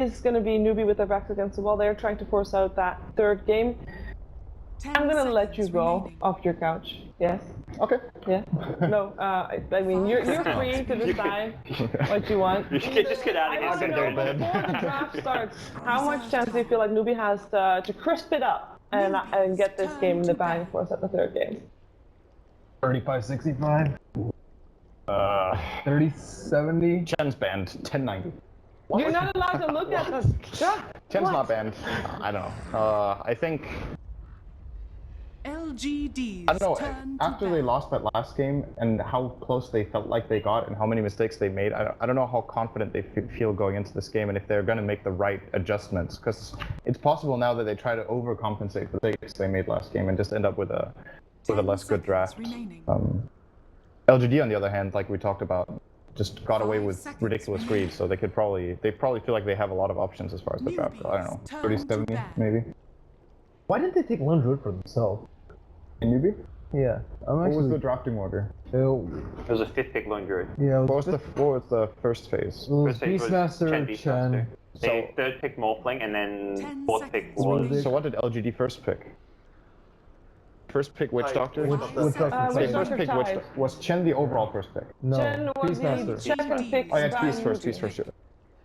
is going to be Newbee with their backs against the wall. They're trying to force out that third game. I'm going to let you go off your couch. Yes. Okay. Yeah. No, I mean, you're free to decide what you want. You should just get out of here. I want to know before the draft starts, how much chance do you feel like Newbee has to crisp it up and get this game in the bag for us at the third game? 35-65. 30-70. Chen's banned. 1090. You're not allowed to look at this. Chen's not banned. I don't know. I think. LGD's I don't know. After they lost that last game and how close they felt like they got and how many mistakes they made, I don't know how confident they feel going into this game and if they're going to make the right adjustments. Because it's possible now that they try to overcompensate for the mistakes they made last game and just end up with a less good draft. LGD, on the other hand, like we talked about, just got away with ridiculous greed, so they probably feel like they have a lot of options as far as the draft goes. I don't know, 30-70 maybe. Why didn't they take Lone Druid for themselves? In Newbee? Yeah. What was the drafting order? It was a 5th pick Lone Druid. Yeah. What was the first phase? Beastmaster, Chen. They 3rd pick Morphling and then 4th pick was... So what did LGD first pick? First pick Witch Doctor? Witch Doctor. First pick was Chen the overall first pick? No. Chen was Beastmaster. the second pick. Oh yeah, Peace first.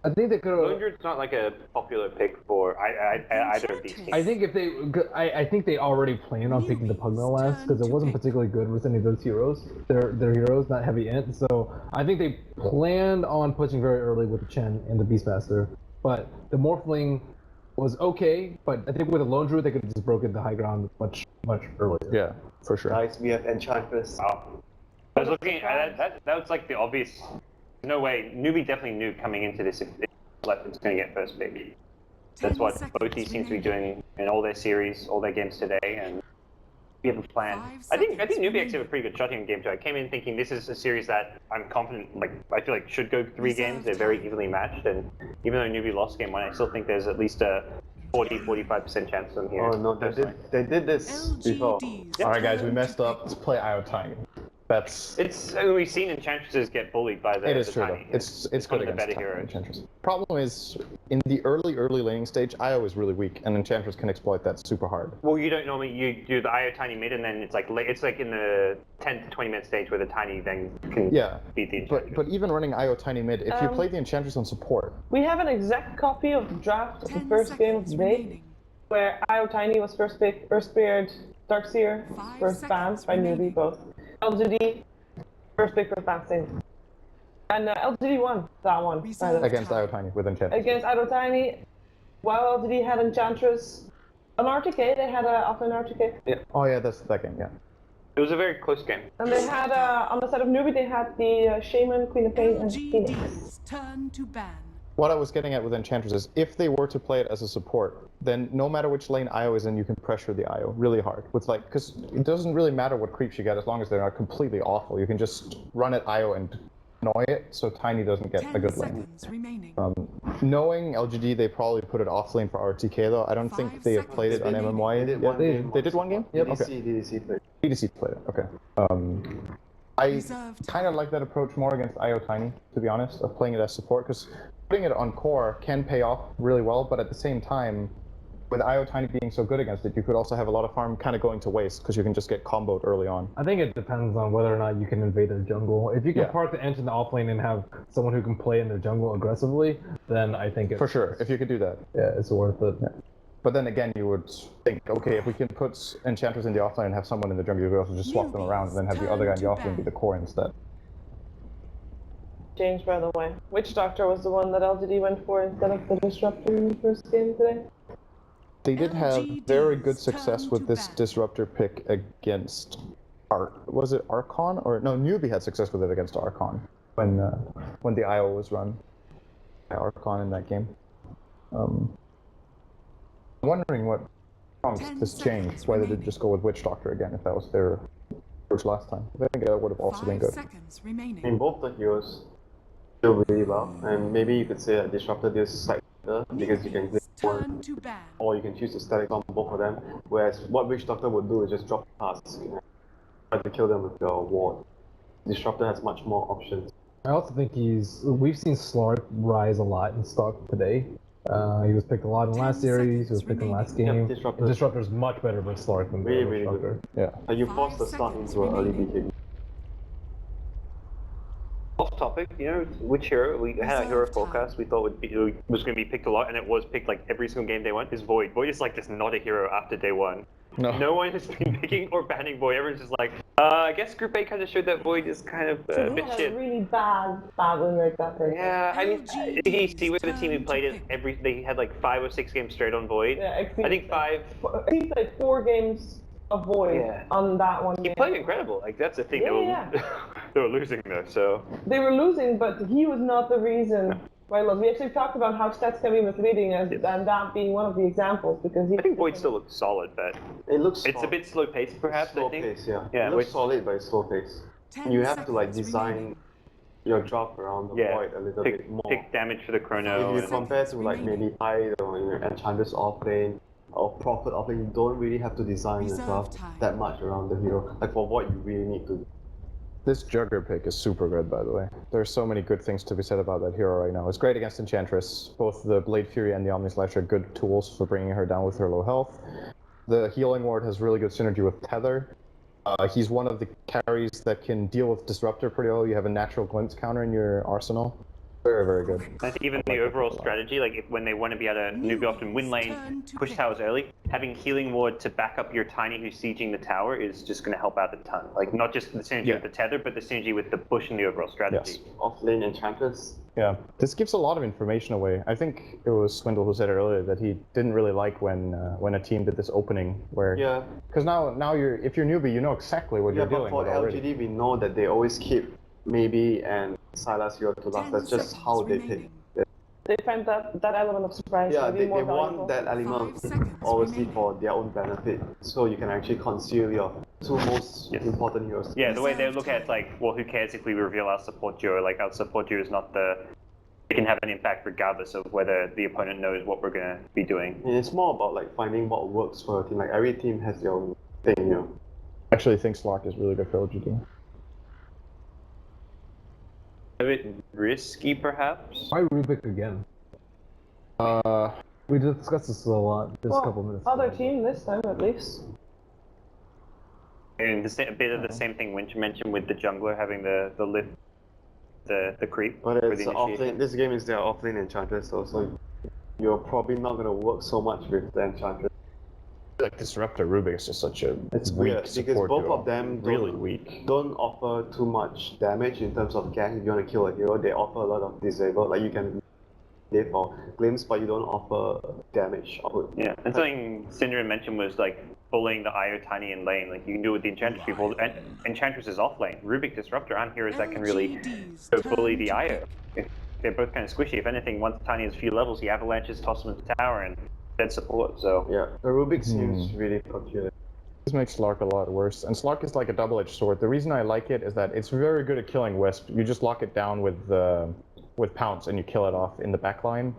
I think they could have. Lone Druid's not like a popular pick for either of these teams. I think if they, I think they already planned on picking the Pugmill last because it wasn't particularly good with any of those heroes. Their heroes, not heavy int. So I think they planned on pushing very early with the Chen and the Beastmaster. But the Morphling was okay, but I think with the Lone Druid they could have just broken the high ground much earlier. Yeah, for sure. Guys, we have Enchantress. Wow. I was looking at that was like the obvious. No way, Newbee definitely knew coming into this if left was going to get first pick. That's what bo3 seems to be doing in all their series, all their games today, and we have a plan. I think Newbee actually have a pretty good shot in game 2. I came in thinking this is a series that I'm confident, like I feel like should go 3 games. They're very evenly matched, and even though Newbee lost game 1, I still think there's at least a 40-45% chance of them here. Oh no, they did this before. All right, guys, we messed up. Let's play IO Tiny. We've seen Enchantresses get bullied by the Tiny. It's good against better heroes. Enchantress. Problem is, in the early laning stage, IO is really weak, and Enchantress can exploit that super hard. Well, you don't normally you do the IO Tiny mid, and then it's like in the 10 to 20 minute stage where the Tiny then can beat the Enchantress. But even running IO Tiny mid, if you play the Enchantress on support, we have an exact copy of the draft of the first game of the day, where IO Tiny was first pick, Earthspirit, Darkseer, first banned by Newbee both. LGD, first pick for passing. And LGD won that one. Against IO Tiny with Enchantress. Against IO Tiny, while LGD had Enchantress, an RTK, they had often RTK. Yeah. Oh yeah, that's that game, yeah. It was a very close game. And they had, on the side of Newbee, they had the Shaman, Queen of Pain, and Phoenix. Turn to ban. What I was getting at with Enchantress is, if they were to play it as a support, then no matter which lane IO is in, you can pressure the IO really hard. With because it doesn't really matter what creeps you get as long as they're not completely awful. You can just run at IO and annoy it, so Tiny doesn't get a good lane. Knowing LGD, they probably put it off lane for RTK though. I don't think they have played it on MMY. They did one game? Yep. Okay. DDC played it. Okay. I kind of like that approach more against IO Tiny, to be honest, of playing it as support, because putting it on core can pay off really well, but at the same time, with IO Tiny being so good against it, you could also have a lot of farm kind of going to waste, because you can just get comboed early on. I think it depends on whether or not you can invade their jungle. If you can park the Ent in the offlane and have someone who can play in their jungle aggressively, then I think it's... For sure, if you could do that. Yeah, it's worth it. Yeah. But then again, you would think, okay, if we can put Enchantress in the offlane and have someone in the jungle, you could also just swap them around and then have the other guy in the offlane be the core instead. Change, by the way. Witch Doctor was the one that LGD went for instead of the Disruptor in the first game today. They did have very good success with this Disruptor pick against was it Archon? Or no, Newbee had success with it against Archon when the IO was run by Archon in that game. I'm wondering what prompts this change, why they did just go with Witch Doctor again, if that was their approach last time. I think that would have also been good. I mean, both the heroes do really well, and maybe you could say that Disruptor deals slightly better, because you can click one, or you can choose to static on both of them, whereas what Witch Doctor would do is just drop tasks and try to kill them with your ward. Disruptor has much more options. I also think we've seen Slark rise a lot in stock today. He was picked a lot in last series. He was picked in last game. Disruptor. Disruptor's much better versus Slark than the Really, other really Disruptor. good. Yeah. You force the start into an early BKB. Off topic, you know, which hero? We had a hero forecast we thought was going to be picked a lot, and it was picked like every single game day one. Is Void. Void is like just not a hero after day one. No one has been picking or banning Void. Everyone's just like, I guess Group A kind of showed that Void is kind of a bit shit. A really bad win rate that day. Yeah, I mean, did you see where the team who played it they had like 5 or 6 games straight on Void? Yeah, I think 5. He played 4 games of Void on that one He game. played incredible. Like that's the thing. They were losing though. So they were losing, but he was not the reason why lost. We actually talked about how stats can be misleading, and that being one of the examples because I think Void still looks solid, but it's a bit slow paced, perhaps. Slow I think. pace, yeah. Yeah, It looks solid, but it's slow pace. You have to like design your drop around the Void a little bit more. Pick damage for the chrono. If you compare to like maybe Tide or Enchantress offlane or Prophet offlane, you don't really have to design yourself that much around the hero. Like for what you really need to. This Jugger pick is super good, by the way. There's so many good things to be said about that hero right now. It's great against Enchantress. Both the Blade Fury and the Omni Slash are good tools for bringing her down with her low health. The Healing Ward has really good synergy with Tether. He's one of the carries that can deal with Disruptor pretty well. You have a natural glimpse counter in your arsenal. Very, very good. I think even the overall strategy, like when they want to be able to NewBee often win lane, push towers early, having Healing Ward to back up your Tiny who's sieging the tower is just going to help out a ton. Like not just the synergy with the tether, but the synergy with the push and the overall strategy. Yes. Offlane Enchantress. Yeah, this gives a lot of information away. I think it was Swindle who said earlier that he didn't really like when a team did this opening where because now if you're newbie, you know exactly what you're dealing with already. For LGD, we know that they always keep Maybe and Silas hero to last. That's just how they pick. They find that element of surprise. Yeah, maybe they more want that element obviously for their own benefit, so you can actually conceal your 2 most important heroes. Yeah, the way they look at it, like, well, who cares if we reveal our support duo? Like, our support duo is not the... It can have an impact regardless of whether the opponent knows what we're going to be doing. And it's more about like finding what works for a team. Like every team has their own thing, you know. I actually think Slark is really good for LGD. A bit risky, perhaps? Why Rubik again? We discussed this a lot just a couple minutes other ago. team this time at least. And a bit of the same thing Winch mentioned with the jungler having the lift, the creep. But for it's the offlane. This game is their offlane Enchantress, so you're probably not gonna work so much with the Enchantress. Like Disruptor Rubik is just such a It's weak weird support because both duo. of them really weak. don't offer too much damage in terms of gas. If you want to kill a hero, they offer a lot of disable. Like you can live or glimpse, but you don't offer damage output. Yeah, and something Syndra mentioned was like bullying the Io Tiny in lane. Like you can do it with the Enchantress people. Enchantress is off lane. Rubik Disruptor aren't heroes that can really go bully the Io. They're both kind of squishy. If anything, once Tiny has a few levels, he avalanches, toss him to the tower, and dead support. So yeah, the Rubik seems really peculiar. This makes Slark a lot worse, and Slark is like a double-edged sword. The reason I like it is that it's very good at killing Wisp. You just lock it down with Pounce and you kill it off in the backline.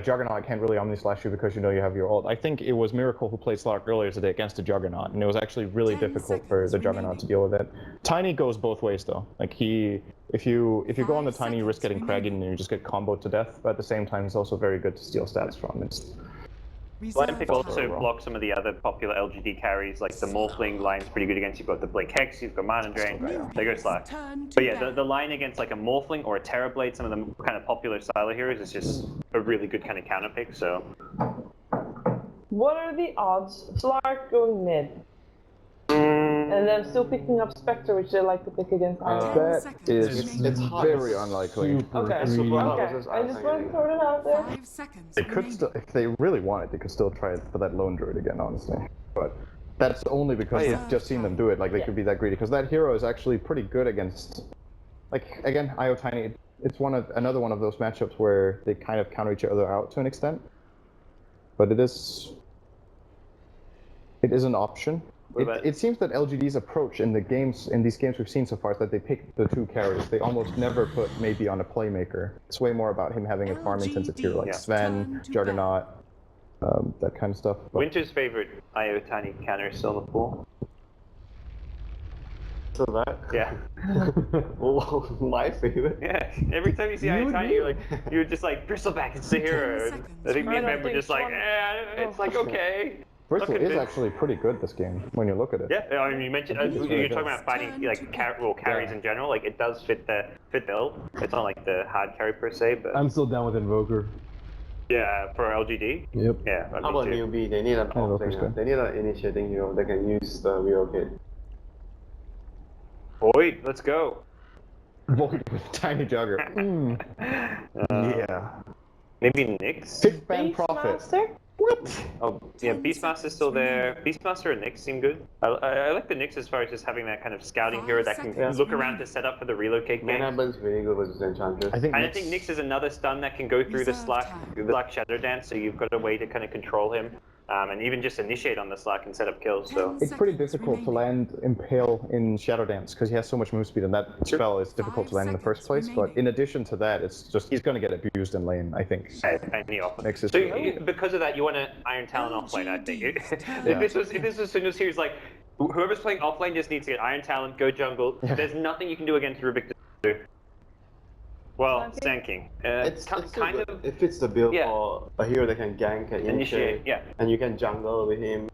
Juggernaut can't really Omni-Slash you because you know you have your ult. I think it was Miracle who played Slark earlier today against the Juggernaut, and it was actually really difficult for the Juggernaut to deal with it. Tiny goes both ways though. Like if you go on the Tiny, you risk getting craggy and you just get comboed to death, but at the same time, it's also very good to steal stats from. Blind Pick also blocks some of the other popular LGD carries, like the Morphling line's pretty good against. You've got the Blake Hex, you've got Mana Drain, there goes Slark. But yeah, the line against like a Morphling or a Terrorblade, some of the kind of popular Silo heroes, is just a really good kind of counter pick, so... What are the odds of Slark going mid? And then still picking up Spectre, which they like to pick against Iron. That is It's hard. very unlikely. Okay, It's super hard okay. versus I just want to throw it out there. They could still, if they really wanted, they could still try it for that lone druid again, honestly. But that's only because we've just seen them do it. Like they could be that greedy, because that hero is actually pretty good against. Like again, Io Tiny. It's another one of those matchups where they kind of counter each other out to an extent. But it is an option. It seems that LGD's approach in these games we've seen so far is that they pick the 2 carries. They almost never put maybe on a playmaker. It's way more about him having a farm intensive hero like Sven, Juggernaut, that kind of stuff. But Winter's favorite Io Tiny counter is still in the pool. So that? Yeah. Oh, my favorite. Yeah. Every time you see Ayatani, you're just like, Bristleback, it's the hero. I think me and Ben were just like, it's like, okay. Bristol Okay, is Ben. actually pretty good this game when you look at it. Yeah, I mean, you mentioned you're talking about fighting like carries in general. Like it does fit the bill. It's not like the hard carry per se, but I'm still down with Invoker. yeah, for LGD. Yep. Yeah, How about Newbee? They need an Invoker's offlaner. good. They need an initiating hero that can use the relocate. Boy, let's go. Void with tiny jugger. Yeah. Maybe Nyx. 5th ban profit. Beastmaster? What? Oh, yeah, Beastmaster's still there. Beastmaster and Nyx seem good. I like the Nyx as far as just having that kind of scouting hero that can look around to set up for the relocate game. Manhaben's really good versus Enchantress. I think And I think Nyx is another stun that can go through the Slack Shadow Dance, so you've got a way to kind of control him. And even just initiate on the Slack and set up kills, so... it's pretty difficult to land Impale in Shadow Dance because he has so much move speed and that spell is difficult to land in the first place, but in addition to that, it's just, he's going to get abused in lane, I think. And the off. Nyx is So good. because of that, you want to Iron Talon offlane, I think. If this was Sinnoh's series, like, whoever's playing offlane just needs to get Iron Talon, go jungle. There's nothing you can do against Rubik to do. Well, Sand King. It's kind good. of It fits the build Yeah. for a hero that can gank and initiate, yeah. and you can jungle with him.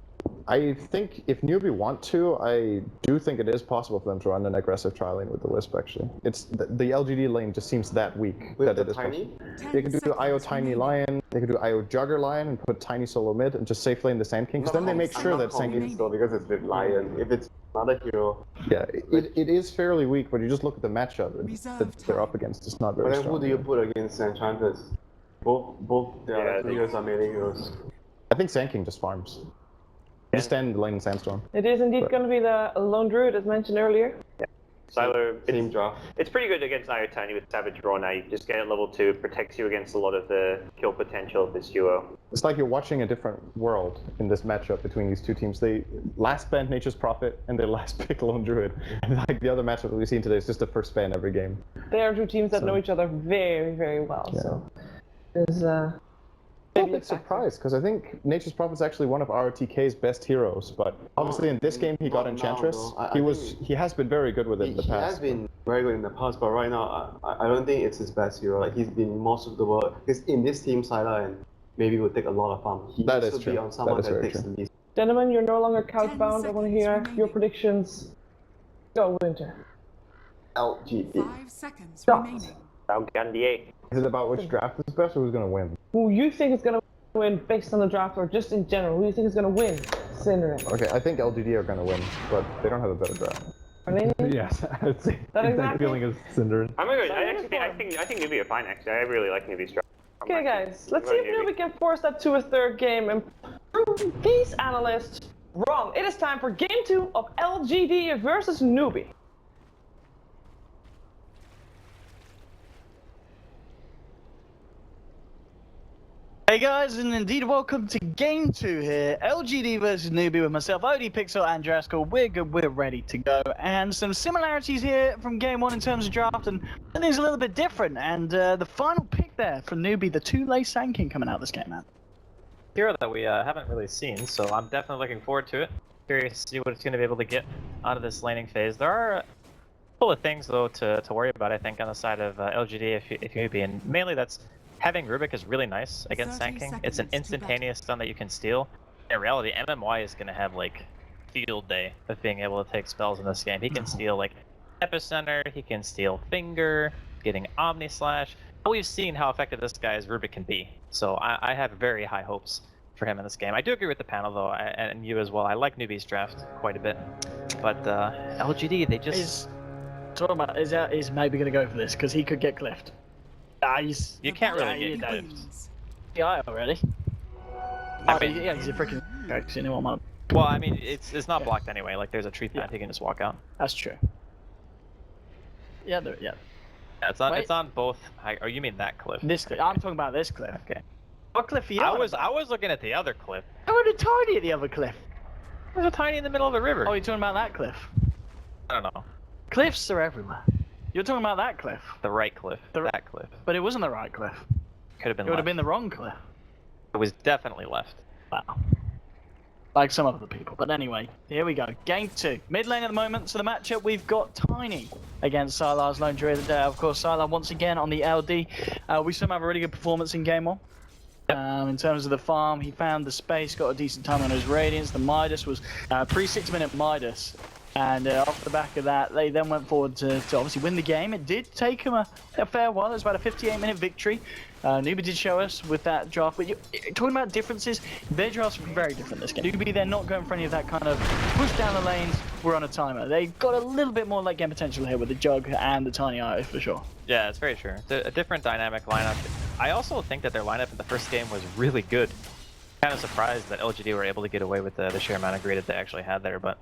I think if Newbee want to, I do think it is possible for them to run an aggressive trial lane with the Wisp, actually. It's the LGD lane just seems that weak With that the it is tiny? possible. They could do IO Tiny Lion, they could do IO Jugger Lion and put Tiny Solo mid and just safe lane the Sand King, because then they make sure that Sand King... though, because it's with Lion. If it's another hero, Yeah, it is fairly weak, but you just look at the matchup that they're up against, it's not but very then who strong. do you put against Enchantress? Both the other two heroes are melee heroes. I think Sand King just farms. Just stand in the lane in Sandstorm. It is indeed going to be the Lone Druid as mentioned earlier. Silo, Same draft. it's pretty good against IO Tiny with Savage Draw now. You just get it level 2, it protects you against a lot of the kill potential of this duo. It's like you're watching a different world in this matchup between these two teams. They last banned Nature's Prophet and they last pick Lone Druid. And like the other matchup that we've seen today is just the first ban every game. They are two teams that know each other very, very well. Yeah. So there's I'm a bit surprised because I think Nature's Prophet's actually one of ROTK's best heroes, but obviously in this game he got Not Enchantress. now, though. He has been very good with it in the He has past. been very good in the past, but right now I don't think it's his best hero. Like he's been more suitable. Because in this team, Syla and maybe will take a lot of farm. He That needs is to be true. on someone That is that very takes true. the least. Gentlemen, you're no longer couch 10 bound. I want to hear seconds your remaining. predictions. Go, Winter. LGD. 5 seconds Stop. remaining. Valgandier. Is it about which draft is best or who's going to win? Who you think is going to win based on the draft or just in general? Who do you think is going to win? Cinderella. Okay, I think LGD are going to win, but they don't have a better draft. Are they? Yes, I'd say That that exactly? feeling is Cinder. I'm gonna go. I think Newbee are fine actually. I really like Newbee's draft. Okay, guys. Let's see if Newbee can force that to a third game and prove these analysts wrong. It is time for game 2 of LGD versus Newbee. Hey guys, and indeed welcome to Game 2 here. LGD versus Newbee with myself, OD Pixel and Draskell. We're good, we're ready to go. And some similarities here from Game 1 in terms of draft, and things a little bit different. And the final pick there from Newbee, the two-lay Sand King coming out this game, man. Hero that we haven't really seen, so I'm definitely looking forward to it. Curious to see what it's going to be able to get out of this laning phase. There are a couple of things though to worry about, I think, on the side of LGD if you be, and mainly that's having Rubik is really nice against Sand King. It's an instantaneous stun that you can steal. In reality, MMY is going to have like field day of being able to take spells in this game. He can steal like Epicenter, he can steal Finger, getting Omni Slash. We've seen how effective this guy's Rubik can be, so I have very high hopes for him in this game. I do agree with the panel though, and you as well. I like Newbee's draft quite a bit, but LGD, they just... Is maybe going to go for this, because he could get cliffed. You can't really get He cliffed. wins. Yeah, already. I mean, Yeah, he's a freaking... well, I mean, it's not blocked anyway. Like, there's a tree path, he can just walk out. That's true. Yeah, yeah. Yeah, it's on. Wait. It's on both. Oh, you mean that cliff? This cliff. I'm talking about this cliff. Okay. What cliff are you I on was about? looking at the other cliff. I would have tiny at the other cliff. There's a tiny in the middle of the river. Oh, you're talking about that cliff? I don't know. Cliffs are everywhere. You're talking about that cliff, The right cliff. The- that cliff. but it wasn't the right cliff. Could have been It would left. have been the wrong cliff. It was definitely left. Wow. like some other people. But anyway, here we go. Game 2. Mid lane at the moment. So the matchup, we've got Tiny against Sylar's Lone Druid. Of course, Sylar once again on the LD. We saw him have a really good performance in game 1. In terms of the farm, he found the space, got a decent time on his Radiance. The Midas was pre-6-minute Midas. And off the back of that, they then went forward to obviously win the game. It did take him a fair while. It was about a 58-minute victory. NewB did show us with that draft. But talking about differences, their drafts were very different this game. NewB, they're not going for any of that kind of push down the lanes, we're on a timer. They got a little bit more late game potential here with the Jug and the Tiny Eye for sure. Yeah, it's very true. It's a different dynamic lineup. I also think that their lineup in the first game was really good. Kind of surprised that LGD were able to get away with the sheer amount of greed that they actually had there, but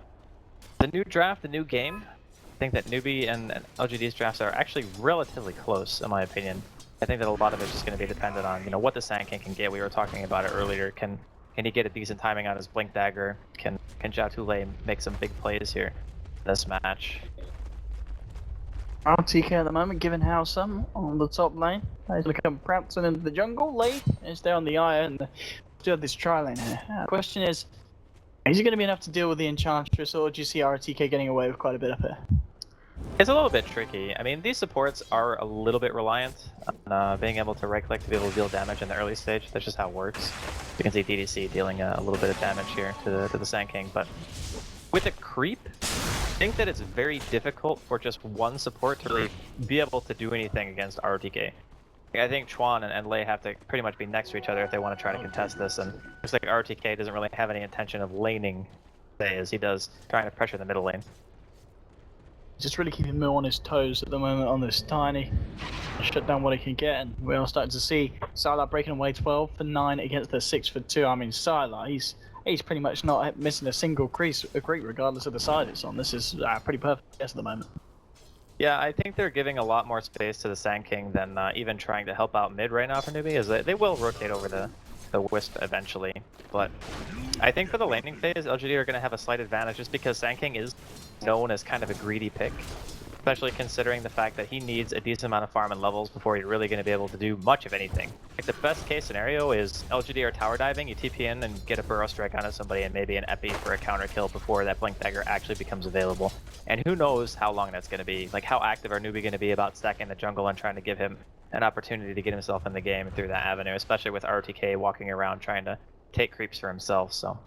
the new draft, the new game, I think that NewB and LGD's drafts are actually relatively close, in my opinion. I think that a lot of it's just going to be dependent on, you know, what the Sand King can get. We were talking about it earlier. Can he get a decent timing on his Blink Dagger? Can Jatule make some big plays here in this match? RTK at the moment, giving House some on the top lane. He's going to come prancing into the jungle lane. He's there on the Eye and still have this tri lane here. The question is it going to be enough to deal with the Enchantress, or do you see RTK getting away with quite a bit up here? It's a little bit tricky. I mean, these supports are a little bit reliant on being able to right-click to be able to deal damage in the early stage. That's just how it works. You can see DDC dealing a little bit of damage here to the Sand King, but with a creep, I think that it's very difficult for just one support to really be able to do anything against RTK. I think Chuan and Lei have to pretty much be next to each other if they want to try to contest this, and looks like RTK doesn't really have any intention of laning, as he does trying to pressure the middle lane. Just really keeping him on his toes at the moment on this Tiny. Shut down what he can get, and we are starting to see Sylar breaking away 12 for 9 against the 6 for 2. I mean, Sylar, he's pretty much not missing a single creep regardless of the side it's on. This is pretty perfect at the moment. Yeah, I think they're giving a lot more space to the Sand King than even trying to help out mid right now for NewB, as they will rotate over the Wisp eventually. But I think for the laning phase, LGD are going to have a slight advantage just because Sand King is known as kind of a greedy pick, especially considering the fact that he needs a decent amount of farm and levels before you're really going to be able to do much of anything. Like the best case scenario is LGD are tower diving, you TP in and get a burrow strike onto somebody and maybe an epi for a counter kill before that Blink Dagger actually becomes available. And who knows how long that's going to be. Like how active are NewB going to be about stacking the jungle and trying to give him an opportunity to get himself in the game through that avenue, especially with RTK walking around trying to take creeps for himself, so.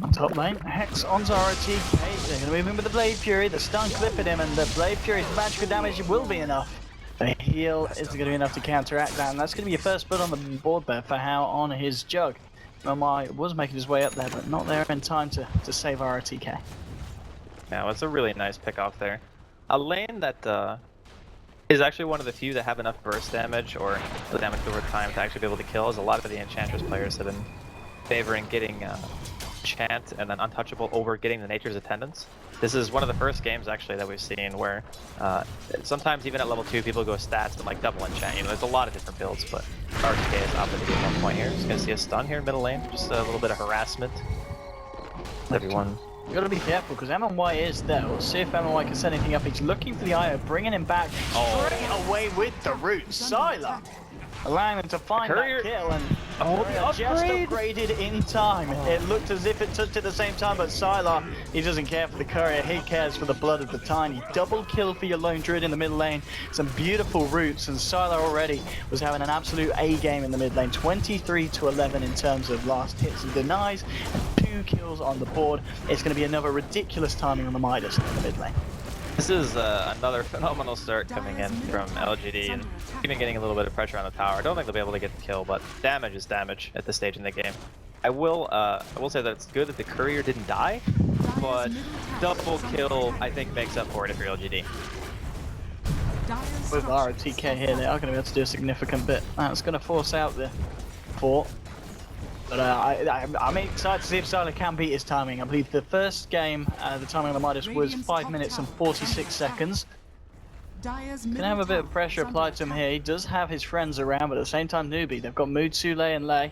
On top lane, Hex on RTK. They're going to move in with the Blade Fury. The stun clip at him, and the Blade Fury's magical damage will be enough. The heal is going to be enough to counteract that, and that's going to be your first put on the board there for How on his Jug. Nomai was making his way up there, but not there in time to save RTK. Yeah, it's a really nice pick off there. A lane that is actually one of the few that have enough burst damage or the damage over time to actually be able to kill, as a lot of the Enchantress players have been favoring getting Enchant and then Untouchable over getting the Nature's Attendance. This is one of the first games actually that we've seen where sometimes even at level 2 people go stats but like double Enchant. You know, there's a lot of different builds, but RTK is opted to get 1 point here. Just gonna see a stun here in middle lane, just a little bit of harassment. Everyone. You gotta be careful because MMY is there. We'll see if MMY can set anything up. He's looking for the IO, bringing him back straight away with the root. Sylar allowing him to find that kill, and just upgraded in time. It looked as if it touched at the same time, but Sylar, he doesn't care for the courier, he cares for the blood of the Tiny. Double kill for your Lone Druid in the mid lane. Some beautiful roots, and Sylar already was having an absolute A game in the mid lane. 23 to 11 in terms of last hits and denies, and 2 kills on the board. It's going to be another ridiculous timing on the Midas in the mid lane. This is another phenomenal start coming in from LGD, and even getting a little bit of pressure on the tower. I don't think they'll be able to get the kill, but damage is damage at this stage in the game. I will say that it's good that the courier didn't die, but double kill I think makes up for it if you're LGD. With RTK here, they are going to be able to do a significant bit. That's going to force out the fort. But I'm excited to see if Sylar can beat his timing. I believe the first game, the timing on the Midas was 5 minutes and 46 seconds. Gonna have a bit of pressure applied to him here. He does have his friends around, but at the same time NewB. They've got Mood, Sule and Lei.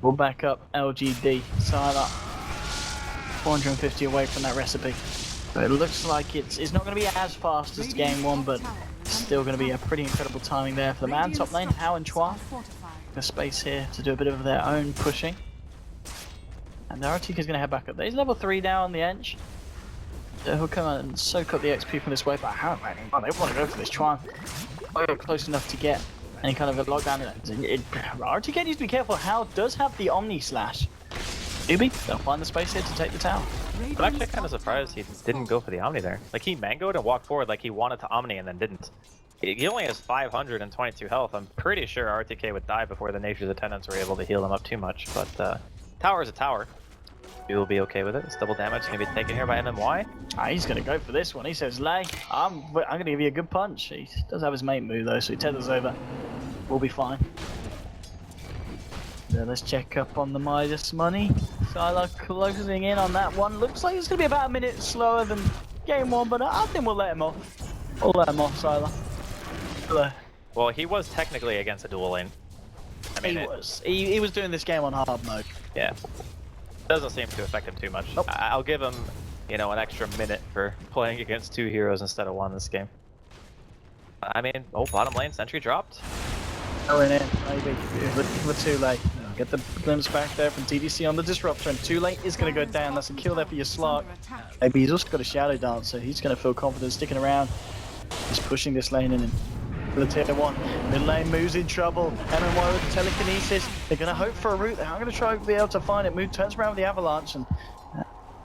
We'll back up LGD. Sylar 450 away from that recipe. But it looks like it's not going to be as fast as game 1, but still going to be a pretty incredible timing there for the man. Top lane, How and Chua. the space here to do a bit of their own pushing. And RTK is going to head back up there. He's level 3 now on the edge. He'll come out and soak up the XP from this way, but how they want to go for this Chuan. Close enough to get any kind of a lockdown. RTK needs to be careful. How does have the Omni Slash. Newbee, they'll find the space here to take the tower. I'm actually kind of surprised he didn't go for the Omni there. Like, he mangoed and walked forward like he wanted to Omni and then didn't. He only has 522 health. I'm pretty sure RTK would die before the Nature's Attendants were able to heal him up too much, but tower is a tower. He will be okay with it. It's double damage going to be taken here by MMY. He's going to go for this one. He says, Lay, I'm going to give you a good punch. He does have his mate move though, so he tethers over. We'll be fine. So let's check up on the Midas money. Sylar closing in on that one. Looks like it's going to be about a minute slower than game 1, but I think we'll let him off. We'll let him off, Sylar. Well, he was technically against a dual lane. I mean, he was doing this game on hard mode. Yeah. Doesn't seem to affect him too much. Nope. I'll give him, you know, an extra minute for playing against 2 heroes instead of 1 this game. I mean, bottom lane, sentry dropped. Going in, maybe. We're too late. Get the glimpse back there from TDC on the disruptor, and too late is going to go down. That's a kill there for your Slark. Maybe he's also got a Shadow Dancer. He's going to feel confident sticking around. He's pushing this lane in for the tier 1. Mid lane moves in trouble. MMY with the telekinesis. They're going to hope for a route. They are going to try to be able to find it. Mood turns around with the avalanche and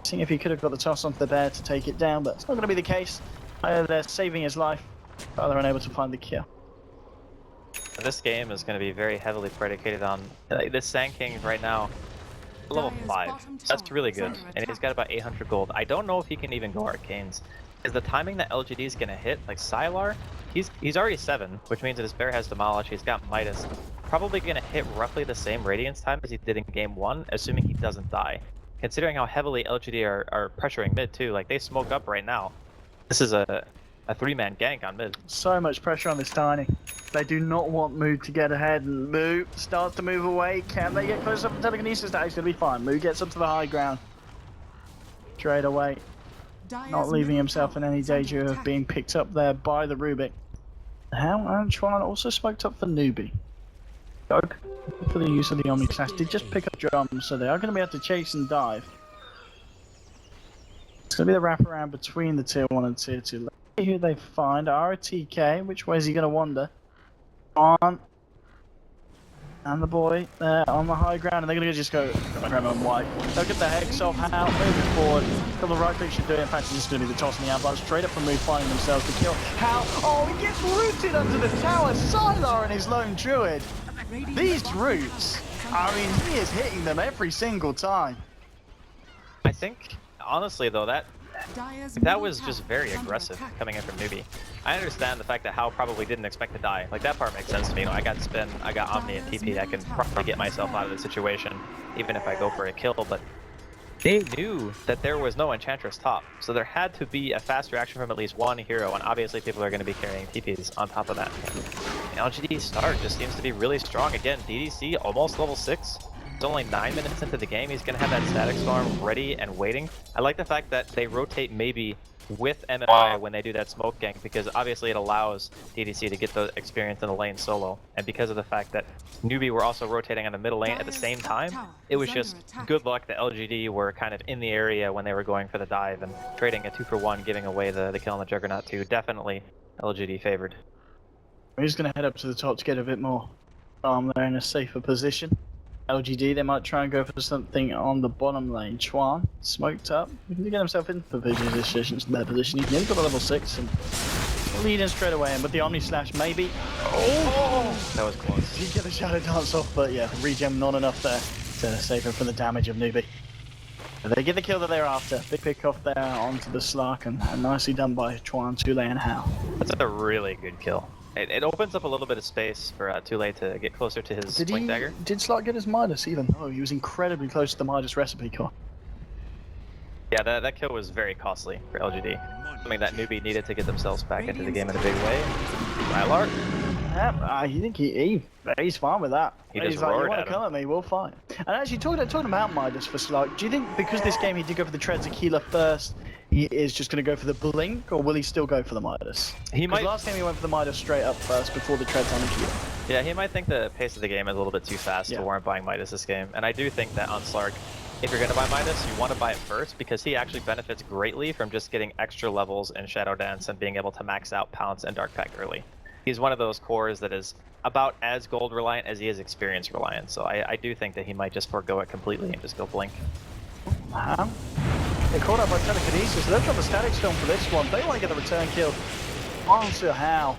seeing if he could have got the toss onto the bear to take it down, but it's not going to be the case. They're saving his life, but they're unable to find the kill. This game is going to be very heavily predicated on this Sand King right now. Level 5. That's really good, and he's got about 800 gold. I don't know if he can even go Arcanes. Is the timing that LGD is going to hit, like Sylar, he's already 7, which means that his bear has Demolish, he's got Midas. Probably going to hit roughly the same Radiance time as he did in game 1, assuming he doesn't die. Considering how heavily LGD are pressuring mid too, like they smoke up right now. This is a 3-man gank on mid. So much pressure on this Tiny. They do not want Mood to get ahead, and Mood starts to move away. Can they get close up to telekinesis? That's going to be fine. Mood gets up to the high ground. Straight away. Not leaving himself in any danger of being picked up there by the Rubik. And Chuan also smoked up for Newbee. Doug, for the use of the Omni Slash, did just pick up drums, so they are going to be able to chase and dive. It's going to be the wraparound between the tier 1 and tier 2. Let's see who they find. RTK, which way is he going to wander? On. And the boy there on the high ground, and they're going to just go grab him white. They'll get the Hex off, How moving forward. A couple of right clicks should do it. In fact, this is going to be the toss in the avalanche. Straight up from Move, finding themselves to kill. How? Oh, he gets rooted under the tower. Sylar and his lone druid. These roots, I mean, he is hitting them every single time. I think, honestly though, that was just very aggressive coming in from Newbee. I understand the fact that Hal probably didn't expect to die. Like, that part makes sense to me. You know, I got Spin, I got Omni and TP. I can probably get myself out of the situation, even if I go for a kill, but they knew that there was no Enchantress top, so there had to be a fast reaction from at least one hero, and obviously people are going to be carrying TPs on top of that. LGD start just seems to be really strong again. DDC almost level 6. It's only 9 minutes into the game. He's going to have that static storm ready and waiting. I like the fact that they rotate maybe with MMI when they do that smoke gank, because obviously it allows DDC to get the experience in the lane solo. And because of the fact that Newbee were also rotating on the middle lane at the same time, it was just good luck that LGD were kind of in the area when they were going for the dive and trading a 2-for-1, giving away the kill on the Juggernaut too. Definitely LGD favored. We're just going to head up to the top to get a bit more there in a safer position. LGD, they might try and go for something on the bottom lane. Chuan, smoked up. He can get himself in for position, their position. He's nearly got a level 6 and leading straight away. And with the Omni Slash, maybe. Oh! That was close. He get the Shadow Dance off, but yeah, regen not enough there to save him from the damage of Newbee. But they get the kill that they're after. Big pick off there onto the Slark, and nicely done by Chuan, Tule, and Hal. That's a really good kill. It opens up a little bit of space for Tule to get closer to his Blink Dagger. Did Slark get his Midas even though he was incredibly close to the Midas recipe core? Yeah, that kill was very costly for LGD. Something that Newbee needed to get themselves back into the game in a big way. Rylark? Yeah, I think he's fine with that. He's like, you want to come at me, we'll fight. And actually, talking about Midas for Slark, do you think because this game he did go for the Treads Aquila first, he is just going to go for the Blink, or will he still go for the Midas? He might. Last game he went for the Midas straight up first before the Treads on Aquila. Yeah, he might think the pace of the game is a little bit too fast Yeah. to warrant buying Midas this game. And I do think that on Slark, if you're going to buy Midas, you want to buy it first because he actually benefits greatly from just getting extra levels in Shadow Dance and being able to max out Pounce and Dark Pact early. He's one of those cores that is about as gold reliant as he is experience reliant. So I do think that he might just forego it completely and just go blink. They're caught up by telekinesis. They've got the static storm for this one. They want to get the return kill onto How.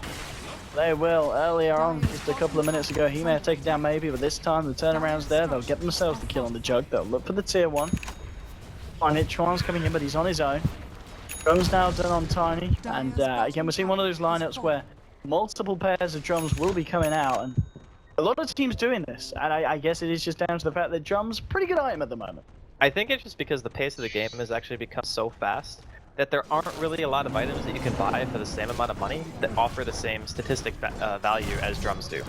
They will. Earlier on, just a couple of minutes ago, he may have taken down maybe, but this time the turnaround's there. They'll get themselves the kill on the Jug. They'll look for the tier 1. Find it. Chuan's coming in, but he's on his own. Drums now done on Tiny. And again, we're seeing one of those lineups where multiple pairs of drums will be coming out. And a lot of teams doing this. And I guess it is just down to the fact that drums, pretty good item at the moment. I think it's just because the pace of the game has actually become so fast that there aren't really a lot of items that you can buy for the same amount of money that offer the same statistic value as drums do.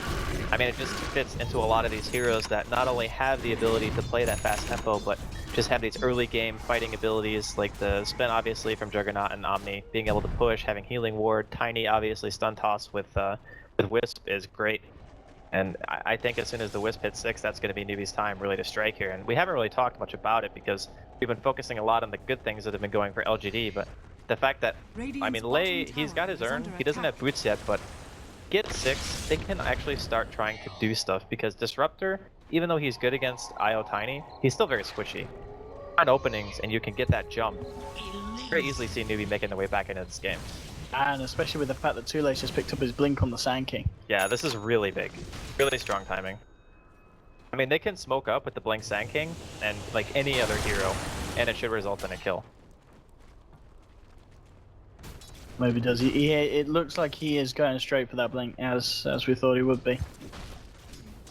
I mean, it just fits into a lot of these heroes that not only have the ability to play that fast tempo, but just have these early game fighting abilities like the spin obviously from Juggernaut and Omni, being able to push, having healing ward, Tiny obviously stun toss with Wisp is great. And I think as soon as the Wisp hits 6, that's going to be Newbee's time really to strike here. And we haven't really talked much about it because we've been focusing a lot on the good things that have been going for LGD, but the fact that, I mean, Lei, he's got his urn, he doesn't have boots yet, but get 6, they can actually start trying to do stuff because Disruptor, even though he's good against IO Tiny, he's still very squishy. Find openings and you can get that jump. Very easily see Newbee making their way back into this game. And especially with the fact that Two-Lace just picked up his blink on the Sand King. Yeah, this is really big. Really strong timing. I mean, they can smoke up with the blink Sand King and like any other hero, and it should result in a kill. Maybe does he? It looks like he is going straight for that blink as we thought he would be.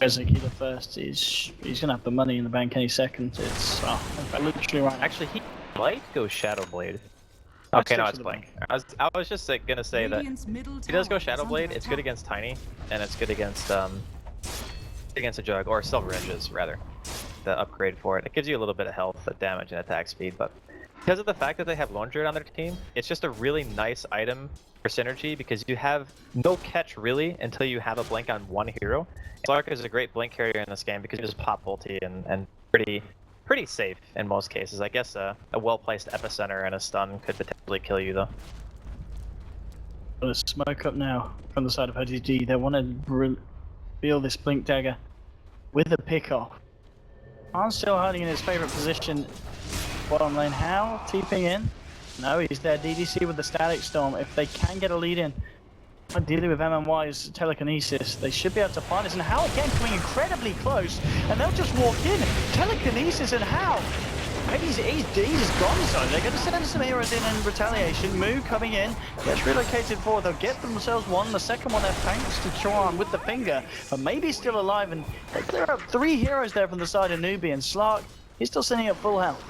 Executor first. He's gonna have the money in the bank any second. It's literally right. Actually, he might go Shadow Blade. Okay, no, it's blink. I was just gonna say that he does go Shadow Blade. It's good against Tiny, and it's good against a Jug or Silver Edges rather. The upgrade for it. It gives you a little bit of health, damage, and attack speed, but because of the fact that they have Lone Druid on their team, it's just a really nice item for synergy because you have no catch really until you have a blink on one hero. Slark is a great blink carrier in this game because you just pop ulti and pretty safe in most cases. I guess a well-placed epicenter and a stun could potentially kill you though. Gonna smoke up now from the side of LGD. They want to reveal this blink dagger with a pick off. Arn's still hiding in his favorite position. Bottom lane, How TPing in. No, he's there. DDC with the static storm. If they can get a lead in, ideally with MMY's telekinesis, they should be able to find this. And How again coming incredibly close, and they'll just walk in. Telekinesis and How. Maybe he's gone, so they're going to send some heroes in retaliation. Moo coming in, gets relocated forward. They'll get themselves one. The second one there, thanks to Chuan with the finger, but maybe still alive. And they clear up 3 heroes there from the side of NewB, and Slark, he's still sitting at full health.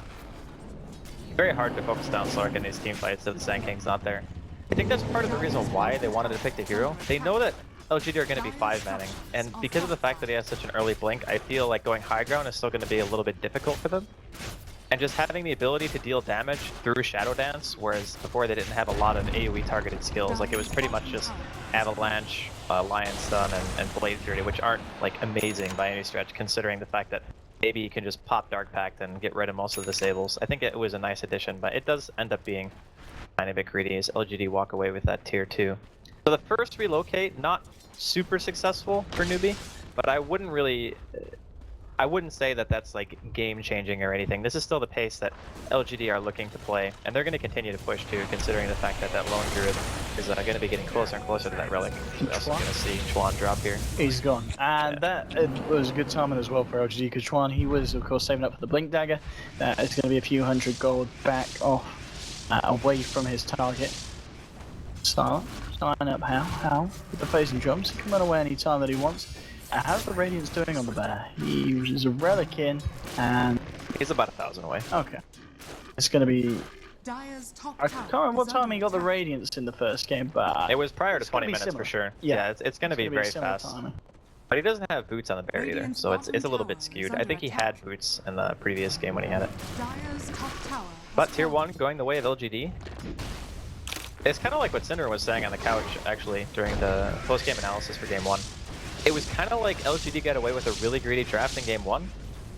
Very hard to focus down Slark in these team fights if the Sand King's not there. I think that's part of the reason why they wanted to pick the hero. They know that LGD are going to be 5-manning, and because of the fact that he has such an early blink, I feel like going high ground is still going to be a little bit difficult for them. And just having the ability to deal damage through Shadow Dance, whereas before they didn't have a lot of AoE targeted skills, like it was pretty much just Avalanche, Lion Stun, and Blade Fury, which aren't like amazing by any stretch, considering the fact that maybe you can just pop Dark Pact and get rid of most of the disables. I think it was a nice addition, but it does end up being kind of a bit greedy as LGD walk away with that tier 2. So the first relocate, not super successful for NewBee, but I wouldn't say that that's like game changing or anything. This is still the pace that LGD are looking to play, and they're going to continue to push too, considering the fact that that Lone Druid is going to be getting closer and closer to that relic. We're also going to see Chuan drop here. He's gone, and that was a good timing as well for LGD because Chuan, he was of course saving up for the blink dagger. It's going to be a few hundred gold back off, away from his target. So, sign up How with the phasing drums. He can run away any time that he wants. How's the Radiance doing on the bear? He's a relic in, and he's about 1,000 away. Okay, it's going to be. I can't remember what time he got the Radiance in the first game, but it was prior to 20 minutes for sure. Yeah, it's going to be very fast. Timing. But he doesn't have boots on the bear either, so it's a little bit skewed. I think he had boots in the previous game when he had it. But tier 1 going the way of LGD. It's kind of like what Cinder was saying on the couch actually during the post-game analysis for game 1. it was kind of like LGD got away with a really greedy draft in game 1.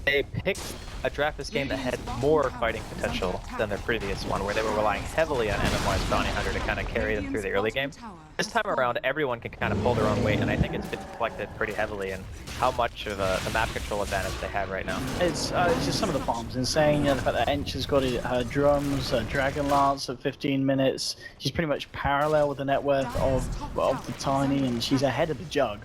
They picked a draft this game that had more fighting potential than their previous one, where they were relying heavily on MMY's Bounty Hunter to kind of carry them through the early game. This time around, everyone can kind of pull their own weight, and I think it's been reflected pretty heavily in how much of the map control advantage they have right now. It's just some of the farms insane. The fact that Ench has got her drums, her Dragon Lance at 15 minutes. She's pretty much parallel with the net worth of the Tiny, and she's ahead of the Jug.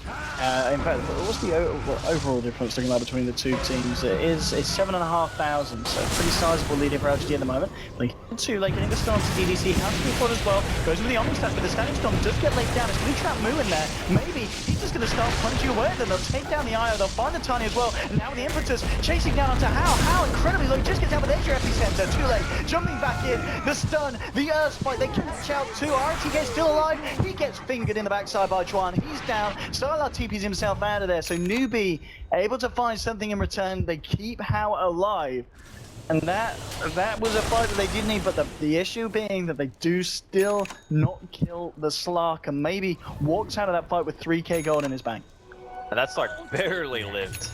In fact, what's the overall difference looking like between the two teams? It's 7,500, so pretty sizable lead for LGD at the moment. Link into like getting the start to DDC, has to be fought as well. Goes with the Omni Stash, but the Standing Storm does get laid down. It's going to trap Moo in there. Maybe he's just going to start punching away at them. They'll take down the IO, they'll find the Tiny as well. And now with the Impetus chasing down onto How incredibly low, just gets down with Edge Epicenter. Too late, jumping back in. The stun, the Earth Spike, they catch out too. RTK still alive. He gets fingered in the backside by Chuan. He's down. Starlight TP's himself out of there, so NewBee able to find something in return. They keep How alive, and that was a fight that they did need, but the issue being that they do still not kill the Slark, and maybe walks out of that fight with 3k gold in his bank. And that Slark barely lived.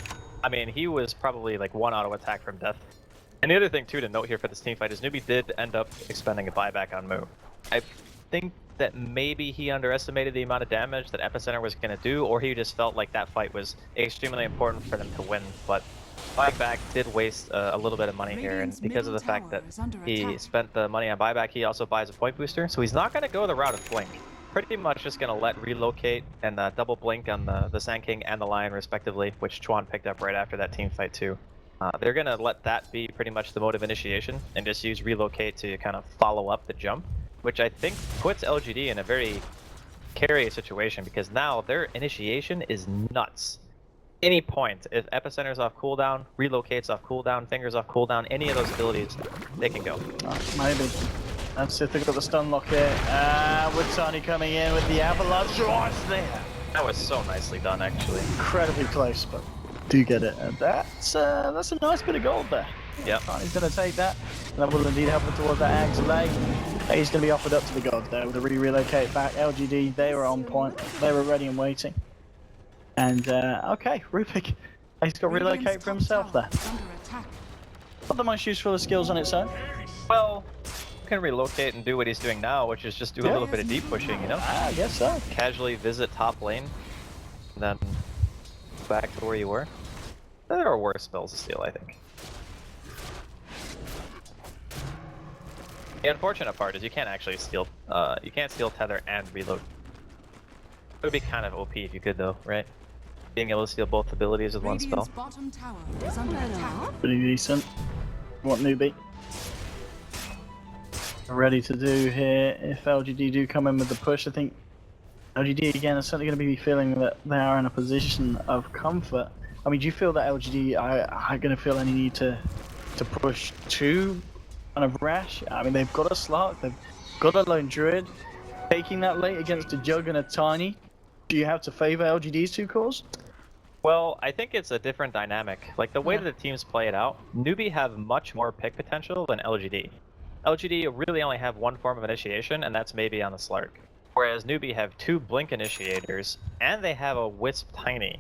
I mean, he was probably like 1 auto attack from death. And the other thing too to note here for this team fight is NewBee did end up expending a buyback on Moo. I think that maybe he underestimated the amount of damage that Epicenter was going to do, or he just felt like that fight was extremely important for them to win. But buyback did waste a little bit of money here, and because of the fact that he spent the money on buyback, he also buys a point booster, so he's not going to go the route of Blink. Pretty much just going to let relocate and double Blink on the Sand King and the Lion respectively, which Chuan picked up right after that team fight too. They're going to let that be pretty much the mode of initiation and just use relocate to kind of follow up the jump, which I think puts LGD in a very precarious situation because now their initiation is nuts. Any point, if Epicenter's off cooldown, relocates off cooldown, fingers off cooldown, any of those abilities, they can go. Maybe. That's if they've got the stun lock here. With Tiny coming in with the avalanche. What's there? That was so nicely done, actually. Incredibly close, but do get it. And that's a nice bit of gold there. Yep. Tiny's going to take that. That will indeed help him towards that Axe leg. He's going to be offered up to the gods there with a relocate back. LGD, they were on point. They were ready and waiting. And, okay, Rupik, he's got relocate for himself there. Not the most useful of skills on its own. Well, you can relocate and do what he's doing now, which is just do a little bit of deep pushing, you know? I guess so. Casually visit top lane, and then back to where you were. There are worse spells to steal, I think. The unfortunate part is you can't actually steal, you can't steal Tether and reload. It would be kind of OP if you could though, right? Being able to steal both abilities with one spell. Pretty decent. What NewBee ready to do here if LGD do come in with the push. I think LGD again is certainly going to be feeling that they are in a position of comfort. I mean, do you feel that LGD are going to feel any need to push too kind of rash? I mean, they've got a Slark, they've got a Lone Druid. Taking that late against a Jug and a Tiny, do you have to favor LGD's two cores? Well, I think it's a different dynamic. Like the way that the teams play it out, NewBee have much more pick potential than LGD. LGD really only have one form of initiation, and that's maybe on the Slark. Whereas NewBee have 2 Blink initiators, and they have a Wisp Tiny.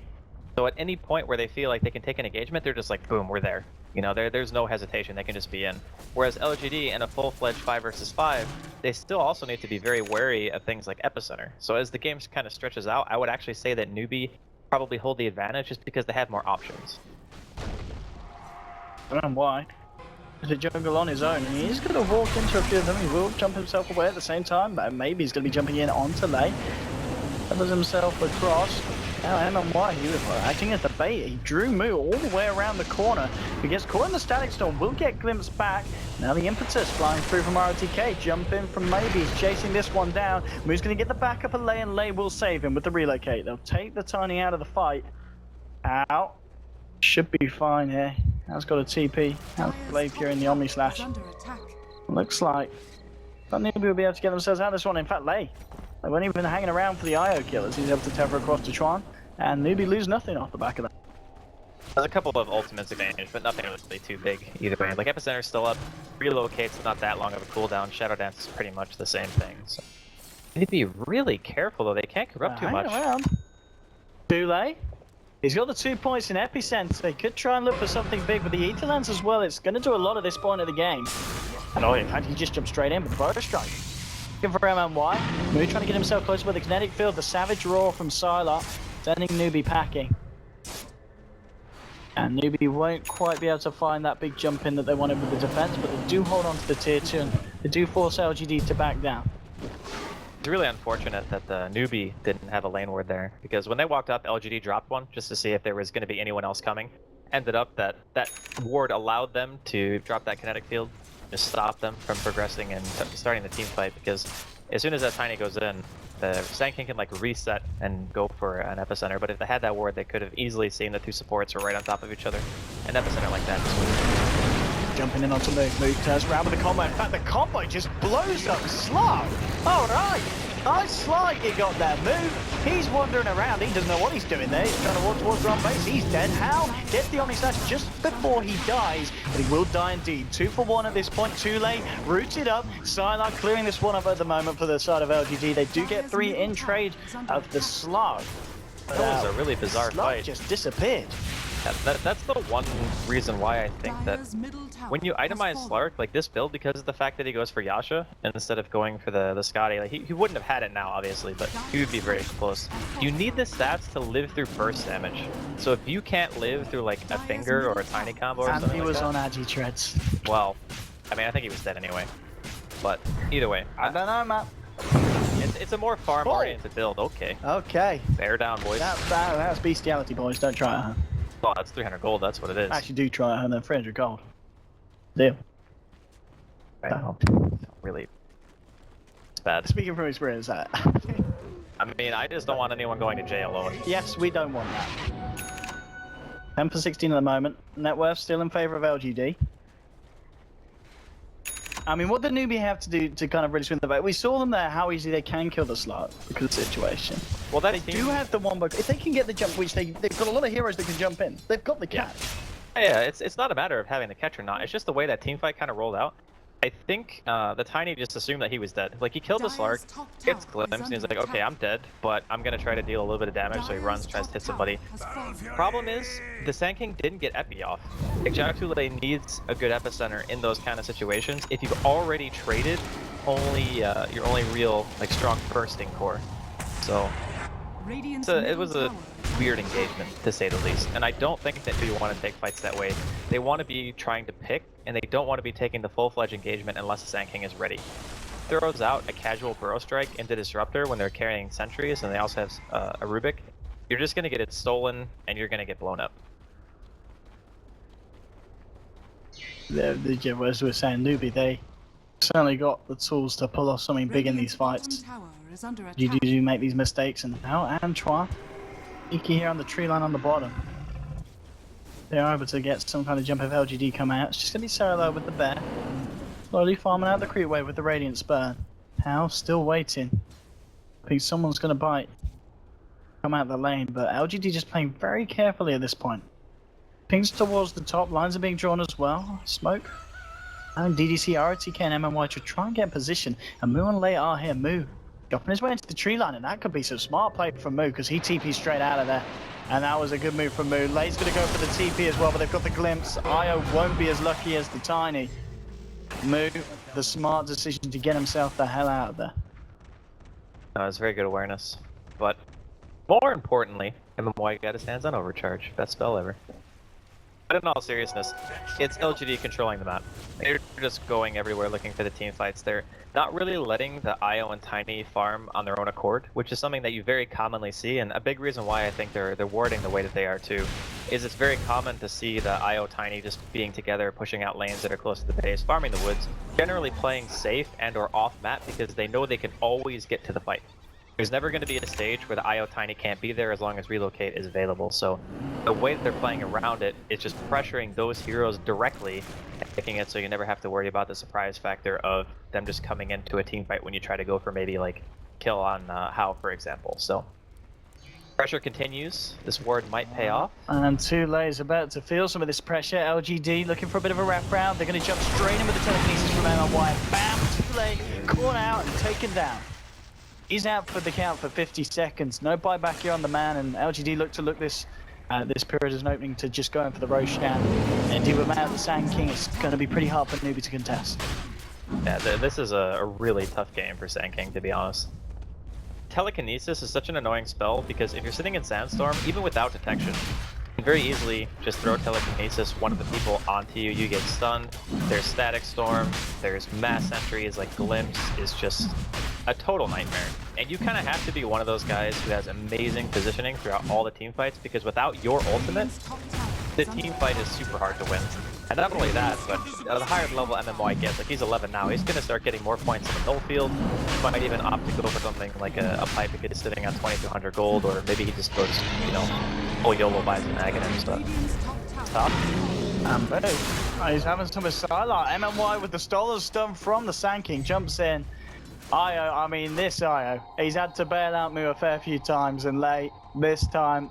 So at any point where they feel like they can take an engagement, they're just like, boom, we're there. You know, there's no hesitation, they can just be in. Whereas LGD in a full-fledged 5 versus 5, they still also need to be very wary of things like Epicenter. So as the game kind of stretches out, I would actually say that NewBee probably hold the advantage just because they have more options. I don't know why. The jungle on his own, and he's going to walk into a few of them. He will jump himself away at the same time, but maybe he's going to be jumping in onto lane. Covers himself across. Now MMY, he was acting as the bait. He drew Moo all the way around the corner. He gets caught in the Static Storm, will get glimpsed back. Now the Impetus flying through from RTK. Jump in from Maybe. He's chasing this one down. Moo's going to get the backup of Lay, and Lay will save him with the relocate. They'll take the Tiny out of the fight. Out. Should be fine here. Has got a TP. Has Blade here in the Omni Slash. Looks like NewBee will be able to get themselves out of this one. In fact, Lay. They weren't even hanging around for the IO killers. He's able to tether across to Chuan, and NewBee lose nothing off the back of that. There's a couple of ultimates advantage, but nothing really too big either way. Like Epicenter's still up, relocate's not that long of a cooldown, Shadow Dance is pretty much the same thing. So they need to be really careful though, they can't corrupt too much. Around. Boulay. He's got the 2 points in epicenter. He could try and look for something big with the Ether Lens as well. It's going to do a lot at this point of the game. And oh, in fact, he just jumped straight in with the bow strike. Looking for MMY. Moo trying to get himself closer with the kinetic field. The savage roar from Sylar, sending Newbee packing. And Newbee won't quite be able to find that big jump in that they wanted with the defense, but they do hold on to the tier 2 and they do force LGD to back down. It's really unfortunate that the Newbee didn't have a lane ward there, because when they walked up, LGD dropped one just to see if there was going to be anyone else coming. Ended up that ward allowed them to drop that kinetic field, just stop them from progressing and starting the team fight, because as soon as that Tiny goes in, the Sand King can like reset and go for an epicenter, but if they had that ward, they could have easily seen the two supports were right on top of each other. An epicenter like that just would... Jumping in onto Moo. Moo turns around with the combo. In fact, the combo just blows up Slug. All right. Nice slide he got there. Moo, he's wandering around. He doesn't know what he's doing there. He's trying to walk towards ground base. He's dead. How? Gets the Omni Slash just before he dies. But he will die indeed. 2 for 1 at this point. Too late. Rooted up. Sylar clearing this one up at the moment for the side of LGD. They do get 3 in trade of the Slug. That was a really bizarre Slug fight. just disappeared. That's the one reason why I think that when you itemize Slark, like this build, because of the fact that he goes for Yasha instead of going for the Scotty, like he wouldn't have had it now, obviously, but he would be very close. You need the stats to live through burst damage. So if you can't live through like a finger or a tiny combo or And something he was like that, on Agi Treads. well, I mean, I think he was dead anyway. But either way, I don't know, Matt. it's a more farm-oriented build. Okay. Okay. Bear down, boys. That's bestiality, boys. Don't try it, huh? Well, that's 300 gold. That's what it is. Actually, do try it, huh? Then 300 gold. Deal. Wow. Really. It's bad. Speaking from experience, that. I mean, I just don't want anyone going to jail alone. Yes, we don't want that. 10 for 16 at the moment. Net worth still in favour of LGD. I mean, what the Newbee have to do to kind of really swing the back? We saw them there, how easy they can kill the slot because of the situation. Well, that They team... do have the one bug. If they can get the jump, which they've got a lot of heroes that can jump in. They've got the catch. Yeah, it's not a matter of having the catch or not. It's just the way that team fight kind of rolled out. I think the Tiny just assumed that he was dead. Like, he killed the Slark, gets glimpse, and he's like, okay, I'm dead, but I'm going to try to deal a little bit of damage, so he runs, tries to hit somebody. Problem is, the Sand King didn't get epi off. Jaktule needs a good epicenter in those kind of situations. If you've already traded your only real, like, strong bursting core. So, it was a weird engagement, to say the least, and I don't think that you want to take fights that way. They want to be trying to pick, and they don't want to be taking the full-fledged engagement unless the Sand King is ready. Throws out a casual burrow strike into Disruptor when they're carrying sentries, and they also have a Rubik. You're just going to get it stolen, and you're going to get blown up. As we were saying, Newbee, they certainly got the tools to pull off something big in these fights. You do make these mistakes, and now Antoine, Iki here on the tree line on the bottom. They are able to get some kind of jump if LGD come out. It's just going to be Sarah with the bear. Slowly farming out the creep wave with the Radiant Spur. How? Still waiting. I think someone's going to bite. Come out the lane, but LGD just playing very carefully at this point. Pings towards the top, lines are being drawn as well. Smoke. And DDC, RTK and MMY to try and get in position. And Moo and Lei are here. Moo dropping his way into the tree line, and that could be some smart play from Moo because he TP'd straight out of there. And that was a good move from Moo. Lei's going to go for the TP as well, but they've got the glimpse. Io won't be as lucky as the Tiny. Moo, the smart decision to get himself the hell out of there. That was very good awareness. But more importantly, MMY got his hands on Overcharge. Best spell ever. But in all seriousness, it's LGD controlling the map. They're just going everywhere looking for the team fights. They're not really letting the IO and Tiny farm on their own accord, which is something that you very commonly see, and a big reason why I think they're warding the way that they are too, is it's very common to see the IO Tiny just being together, pushing out lanes that are close to the base, farming the woods, generally playing safe and or off map because they know they can always get to the fight. There's never going to be a stage where the IO Tiny can't be there as long as relocate is available, so the way that they're playing around it is just pressuring those heroes directly and picking it so you never have to worry about the surprise factor of them just coming into a team fight when you try to go for maybe like kill on Hao, for example. So pressure continues. This ward might pay off. And Tule is about to feel some of this pressure. LGD looking for a bit of a wrap round. They're going to jump straight in with the telekinesis from MMY. Bam! Tule caught out and taken down. He's out for the count for 50 seconds. No buyback here on the man, and LGD look this period as an opening to just go in for the Roshan. And indeed, without the Sand King, it's going to be pretty hard for NewBee to contest. Yeah, this is a really tough game for Sand King, to be honest. Telekinesis is such an annoying spell because if you're sitting in Sandstorm, even without detection, you can very easily just throw Telekinesis, one of the people onto you, you get stunned. There's Static Storm, there's mass entries like Glimpse, is just a total nightmare. And you kind of have to be one of those guys who has amazing positioning throughout all the team fights, because without your ultimate, the team fight is super hard to win. And not only that, but at the higher level MMY gets, like he's 11 now, he's going to start getting more points in the null field. He might even opt to go for something like a pipe if he's sitting on 2200 gold, or maybe he just goes, you know, full YOLO buys an Aghanim and stuff. Stop. And boom. He's having some Asylum. MMY with the Stolar's stun from the Sand King jumps in. IO, I mean this IO, he's had to bail out Mu a fair few times, and late this time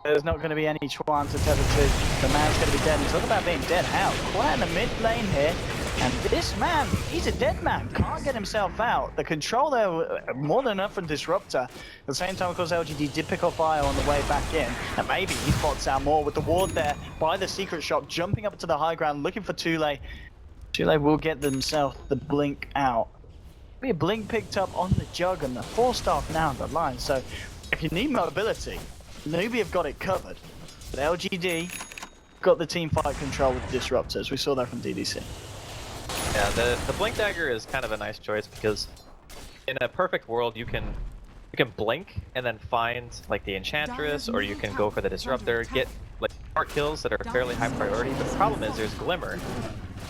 there's not going to be any chance of Tether 2. The man's going to be dead. He's talking about being dead out. Quite in the mid lane here. And this man, he's a dead man. Can't get himself out. The control there, more than enough from Disruptor. At the same time, of course, LGD did pick off fire on the way back in. And maybe he spots out more with the ward there by the secret shop, jumping up to the high ground, looking for Tule. Tule will get themselves the blink out. Be a blink picked up on the jug, and the 4-star now on the line. So if you need mobility, NewBee have got it covered, but LGD got the team fight control with Disruptors. We saw that from DDC. Yeah, the Blink Dagger is kind of a nice choice because in a perfect world you can blink and then find like the Enchantress, or you can go for the Disruptor, get like smart kills that are fairly high priority. But the problem is there's Glimmer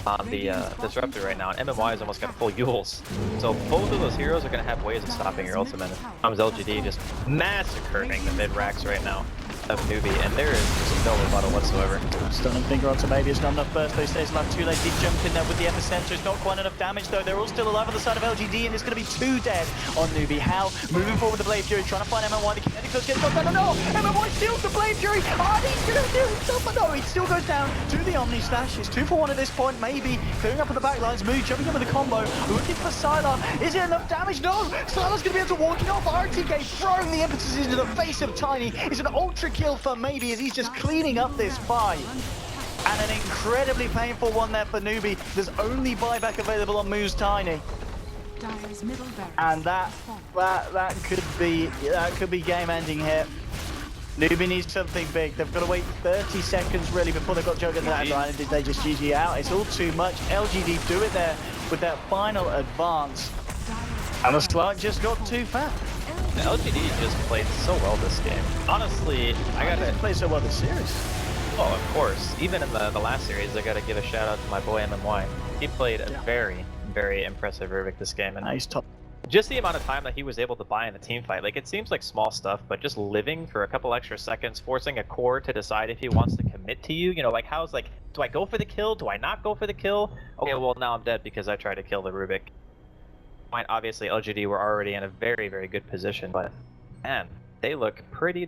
on the Disruptor right now, and MMY has almost got full Yules. So both of those heroes are going to have ways of stopping your ultimate. Comes LGD just massacring the mid-racks right now of NewBee, and there is just no rebuttal whatsoever. Stunning finger onto maybe it's not enough burst, but he stays alive. Too late, did jump in there with the epicenter. It's not quite enough damage though. They're all still alive on the side of LGD, and it's going to be 2 dead on NewBee. How? Moving forward with the Blade Fury, trying to find MMY. The kinetic gets knocked down. No! MMY steals the Blade Fury! Oh, he's going to do himself, but no, he still goes down to the Omni Slash. It's 2 for 1 at this point, maybe. Clearing up on the backlines, Moo jumping in with a combo, looking for Sylar. Is it enough damage? No! Sylar's going to be able to walk it off. RTK throwing the impetus into the face of Tiny. It's an ultra kill for maybe as he's just cleaning up this fight. And an incredibly painful one there for NewBee. There's only buyback available on Moo's Tiny. And that could be game ending here. NewBee needs something big. They've got to wait 30 seconds really before they've got Jug in that line. Did they just GG out? It's all too much. LGD do it there with that final advance. And the slug just got too fat. LGD just played so well this game. Honestly, I gotta play so well this series. Oh, of course. Even in the last series, I gotta give a shout out to my boy MMY. He played a very, very impressive Rubik this game, and nice top. Just the amount of time that he was able to buy in the team fight, like it seems like small stuff, but just living for a couple extra seconds, forcing a core to decide if he wants to commit to you, you know, like how's like, do I go for the kill? Do I not go for the kill? Okay, well now I'm dead because I tried to kill the Rubik. Obviously LGD were already in a very, very good position, but man, they look pretty